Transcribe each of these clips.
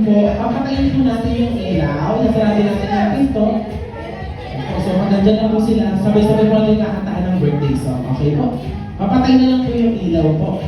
po, papatayin po natin yung ilaw. Nasarado natin yung pinto. So, magandyan na po sila. Sabay-sabay po natin kakantaan ng birthday song. Okay po? Papatay na lang po yung ilaw po.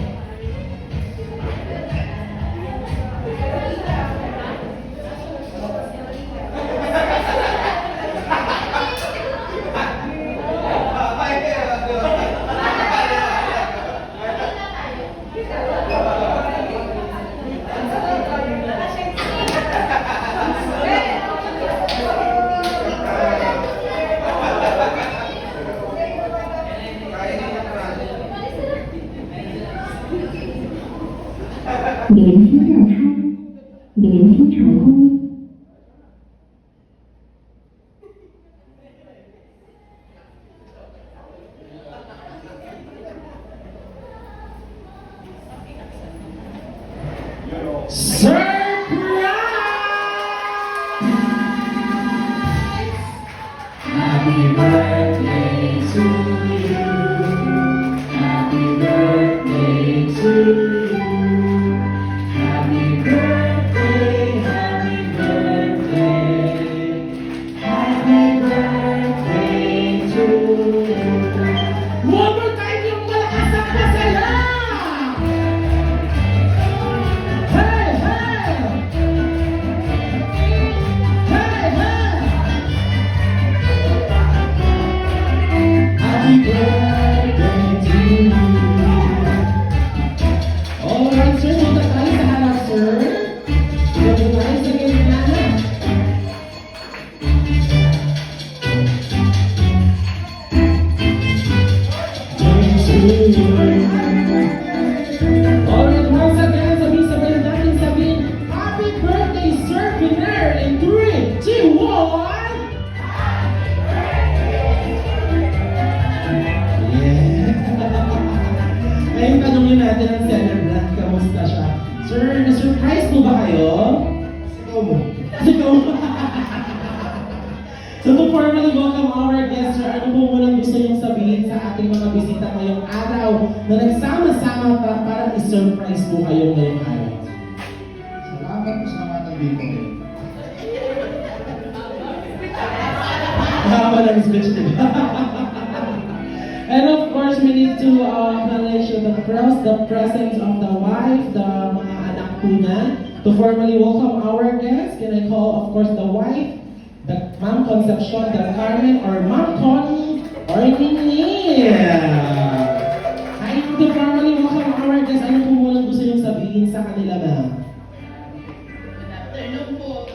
连听成功。Happy birthday to you. Happy birthday to you. Happy birthday, happy birthday. Happy birthday to you. One more time yung malakas ang pasaya! Hey, hey! Hey, hey! Happy birthday to you. Alright, sir. Punta tayo sa harap, sir. Punta tayo sa gitna. Alright, once again, sabihin natin, Happy birthday, Sir Piner! In 3, 2, 1! Ngayon tanongin natin ang celebrant, kamusta siya? Sir, na-surprise po ba kayo? Sigaw mo. Sigaw mo. So to formally welcome our guests, sir, ano po munang gusto niyong sabihin sa ating mga bisita ngayong araw na nagsama-sama para i-surprise po kayo ngayong araw? Salamat po sa mga nandito. Haba ng speech, diba? And of course, we need to acknowledge the presence of the wife, the mga anak po niya, to formally welcome our guests. Can I call, of course, the wife, the Ma'am Concepcion del Carmen, or Ma'am Connie, or Nini. Hi, to formally welcome our guests. Ano po muna gusto niyong sabihin sa kanila, ma'am? Good afternoon po.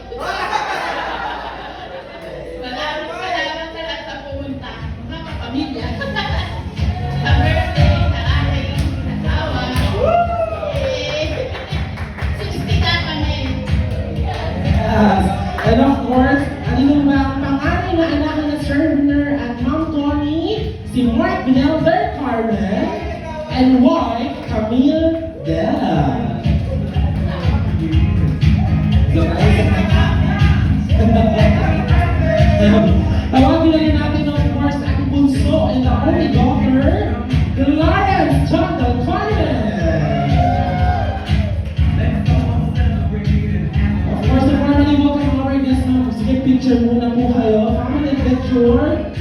Salamat sa lahat sa pumunta. Mga kapamilya. Sa birthday, sa aking asawa. 60 na kami. Yes. And of course, ano ba ang pangalan na anak na Sir Piner at Ma'am Connie, si Mark Binel del Carmen, and wife Camille Della. Tawagin na rin natin, of course, ang bunso and the only daughter, Clarence John del Carmen. Of course, the family welcome our guests na. Sige, picture muna po kayo. Family picture.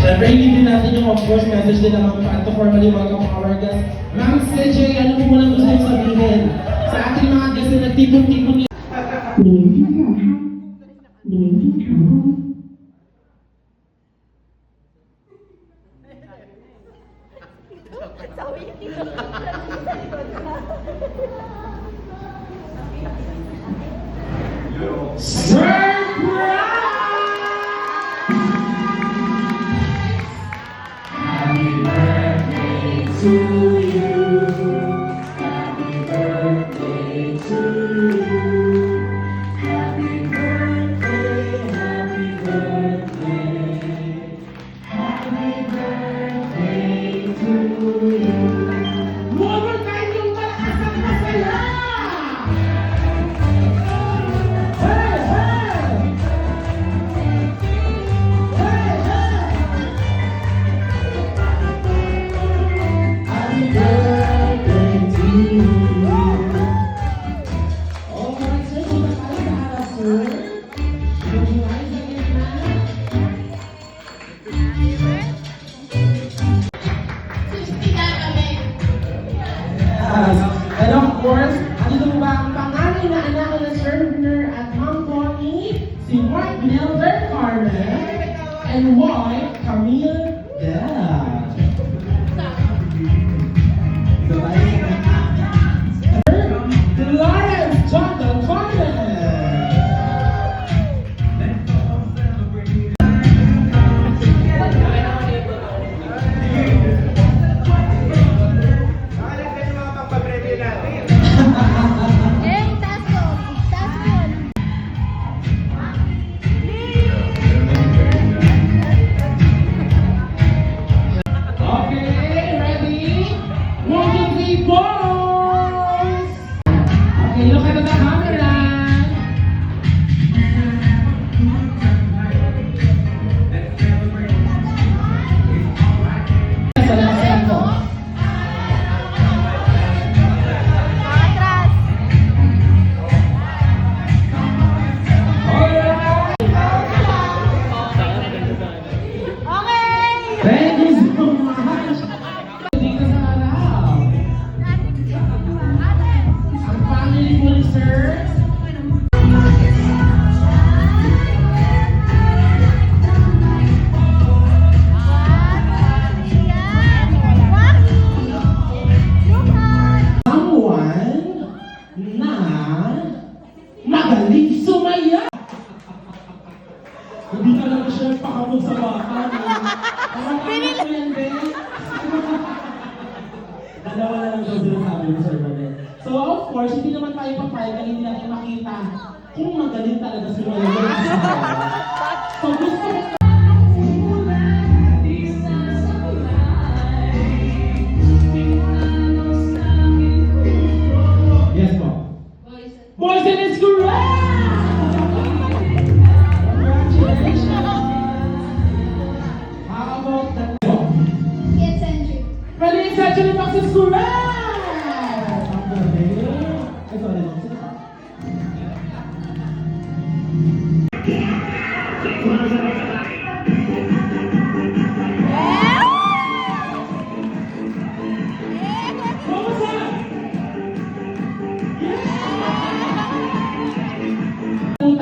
Siyempre, hindi din natin yung, of course, message din naman to formally welcome our guests. Ma'am CJ, ano po muna gusto niyong sabihin sa ating mga guests na nagtipon-tipon niya? 连听绕开，连听成功。Happy birthday to you. Happy birthday to you. Happy birthday, happy white Mildred Carmen and white Camille Dell. Lawrence Jonathan Carmen. Okay, ready? 1, 2, 3, boys! Okay, look at the camera. Sa last ko. Alright! Thank you so much! Dito sa harap. Ang family po ni Sir. Someone na magaling sumaya. Hindi ka lang siya pakabog sa baka. Pinili ko yan, Ben. Dalawa na lang daw sinasabi ni Sir Manet. So of course, hindi naman tayo papayag na hindi natin makita kung magaling talaga si Manet. So gusto ko yes po. Boys, and it's correct! Congratulations! How about that? Pwede sa Actually Box is correct! Ang galing! Ay, sorry.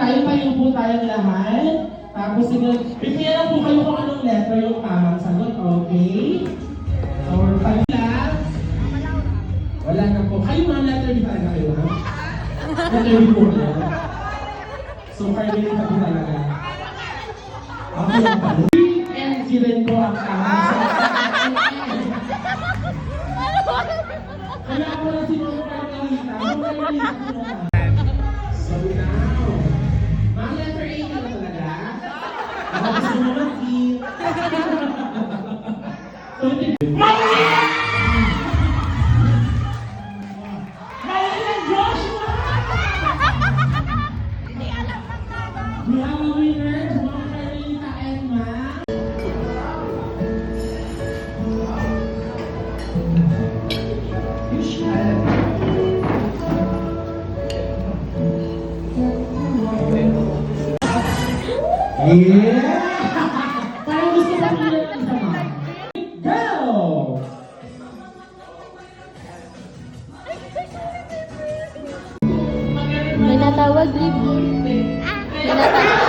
Tayo po tayong lahat. Tapos bigyan lang po kayo kung anong letter yung tamang sagot, okay? So, tayo lang. Wala na po. Kayo mga letter di talaga kayo, ha? Letter di po na. So, kayo din pa talaga. Ako lang pa. And given ko ang tamang sagot. Kaya ako na si Mama Carmelita. Mama Carmelita. So now, mga letter A ka na talaga. Ako gusto mo mag-eat. So, Maria! Maria Joshua! We have a winner, Mama Carmelita and Ma. Yeah! Parang gusto ko nila ng sama. Go! May natawag, Libo. May natawag.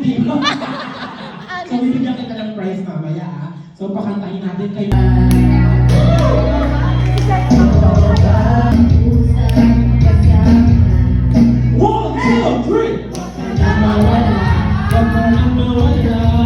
di ba? So, bibigyan kita ng prize mamaya, ah. So, pakantahin natin kay... One, two, three! Wag ka na mawala, wag ka na mawala.